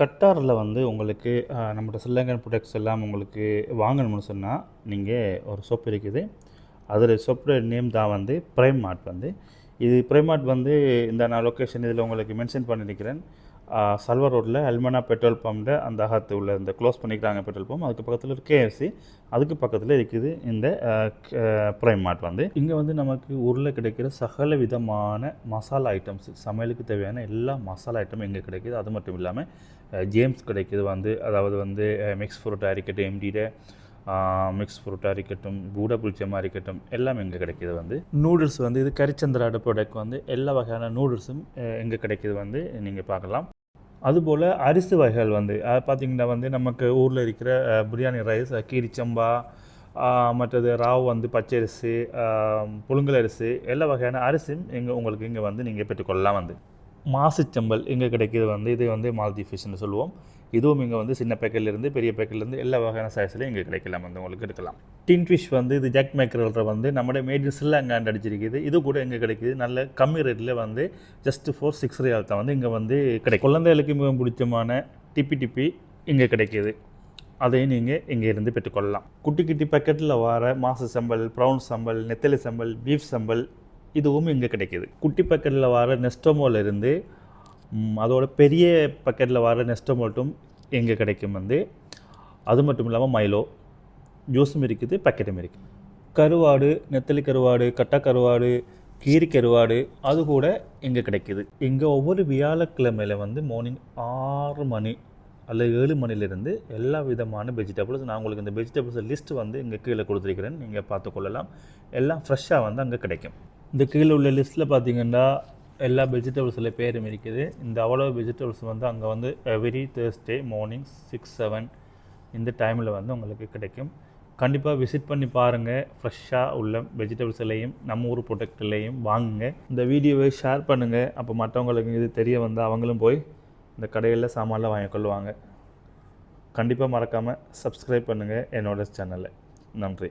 கட்டாரில் வந்து உங்களுக்கு நம்மளோட ஸ்ரீலங்கன் ப்ராடக்ட்ஸ் எல்லாம் உங்களுக்கு வாங்கணும்னு சொன்னால் நீங்கள் ஒரு ஷாப் இருக்குது. அதில் ஷாப்போட நேம் தான் வந்து பிரைம் மார்ட் வந்து. இது பிரைம் மார்ட் வந்து இந்த நான் லொக்கேஷன் இதில் உங்களுக்கு மென்ஷன் பண்ணியிருக்கிறேன். சல்வர் ரோட்டில் அல்மனா பெட்ரோல் பம்பில் அந்த அகத்து உள்ள இந்த க்ளோஸ் பண்ணிக்கிறாங்க பெட்ரோல் பம்ப். அதுக்கு பக்கத்தில் ஒரு கேஎஃப்சி, அதுக்கு பக்கத்தில் இருக்குது இந்த பிரைம் மார்ட் வந்து. இங்கே வந்து நமக்கு ஊரில் கிடைக்கிற சகல விதமான மசாலா ஐட்டம்ஸ், சமையலுக்கு தேவையான எல்லா மசாலா ஐட்டமும் இங்கே கிடைக்கிது. அது மட்டும் இல்லாமல் ஜேம்ஸ் கிடைக்கிது வந்து, அதாவது வந்து மிக்ஸ் ஃப்ரூட்டாக இருக்கட்டும், எம்டியில் மிக்ஸ் ஃப்ரூட்டாக இருக்கட்டும், பூடா புளிச்சமாக இருக்கட்டும், எல்லாமே இங்கே கிடைக்கிது வந்து. நூடுல்ஸ் வந்து இது கரிச்சந்திராட ப்ராடக்ட் வந்து எல்லா வகையான நூடுல்ஸும் இங்கே கிடைக்கிது வந்து நீங்கள் பார்க்கலாம். அதுபோல் அரிசி வகைகள் வந்து பார்த்திங்கன்னா வந்து நமக்கு ஊரில் இருக்கிற பிரியாணி ரைஸ், கீரிச்சம்பா, மற்றது ராவ் வந்து பச்சரிசி, புழுங்கல் அரிசி, எல்லா வகையான அரிசியும் உங்களுக்கு இங்கே வந்து நீங்கள் பெற்றுக்கொள்ளலாம் வந்து. மாசுச்சம்பல் இங்கே கிடைக்கிது வந்து, இது வந்து மால்தி ஃபிஷ்ன்னு சொல்லுவோம். இதுவும் இங்கே வந்து சின்ன பேக்கெட்லேருந்து பெரிய பேக்கெட்லேருந்து எல்லா வகையான சைஸ்லையும் இங்கே கிடைக்கலாம் வந்து உங்களுக்கு எடுக்கலாம். டின் ஃபிஷ் வந்து இது ஜாக் மேக்கரல்ற வந்து நம்மளோட மேட் இன் ஸ்ரீலங்கான்னு அடிச்சிருக்குது. இது கூட இங்கே கிடைக்கிது நல்ல கம்மி ரேட்டில் வந்து ஜஸ்ட் ஃபார் 6 ரியால் தான் வந்து இங்கே வந்து கிடைக்கும். குழந்தைகளுக்கு மிகவும் பிடிச்சமான டிப்பி இங்கே கிடைக்கிது. அதையும் நீங்கள் இங்கே இருந்து பெற்றுக்கொள்ளலாம். குட்டி குட்டி பேக்கெட்டில் வர மாசு சம்பல், ப்ரௌன் சம்பல், நெத்தலி சம்பல், பீஃப் சம்பல் இதுவும் இங்கே கிடைக்கிது. குட்டி பேக்கெட்டில் வர நெஸ்டோமோல் இருந்து அதோட பெரிய பக்கெட்டில் வர நெஸ்டோமோட்டும் எங்கே கிடைக்கும் வந்து. அது மட்டும் இல்லாமல் மைலோ ஜூஸும் இருக்குது, பேக்கெட்டும் இருக்குது. கருவாடு, நெத்தலி கருவாடு, கட்டை கருவாடு, கீரி கருவாடு அது கூட இங்கே கிடைக்கிது. இங்கே ஒவ்வொரு வியாழக்கிழமையில் வந்து மார்னிங் 6 மணி அல்லது 7 மணிலேருந்து எல்லா விதமான வெஜிடபிள்ஸ், நான் உங்களுக்கு இந்த வெஜிடபிள்ஸ் லிஸ்ட் வந்து இங்கே கீழே கொடுத்துருக்கிறேன், நீங்கள் பார்த்துக்கொள்ளலாம். எல்லாம் ஃப்ரெஷ்ஷாக வந்து அங்கே கிடைக்கும். இந்த கீழே உள்ள லிஸ்ட்டில் பார்த்திங்கன்னா எல்லா வெஜிடபிள்ஸில் பேரும் இருக்குது. இந்த அவ்வளோ வெஜிடபிள்ஸ் வந்து அங்கே வந்து எவ்ரி தேர்ஸ்டே மார்னிங் 6-7 இந்த டைமில் வந்து உங்களுக்கு கிடைக்கும். கண்டிப்பாக விசிட் பண்ணி பாருங்கள். ஃப்ரெஷ்ஷாக உள்ள வெஜிடபிள்ஸ்லையும் நம்ம ஊர் ப்ராடக்ட்லையும் வாங்குங்க. இந்த வீடியோவை ஷேர் பண்ணுங்கள். அப்போ மற்றவங்களுக்கு இது தெரிய வந்தால் அவங்களும் போய் இந்த கடையில் சாமான்லாம் வாங்கிக்கொள்ளுவாங்க. கண்டிப்பாக மறக்காமல் சப்ஸ்கிரைப் பண்ணுங்கள் என்னோடய சேனலை. நன்றி.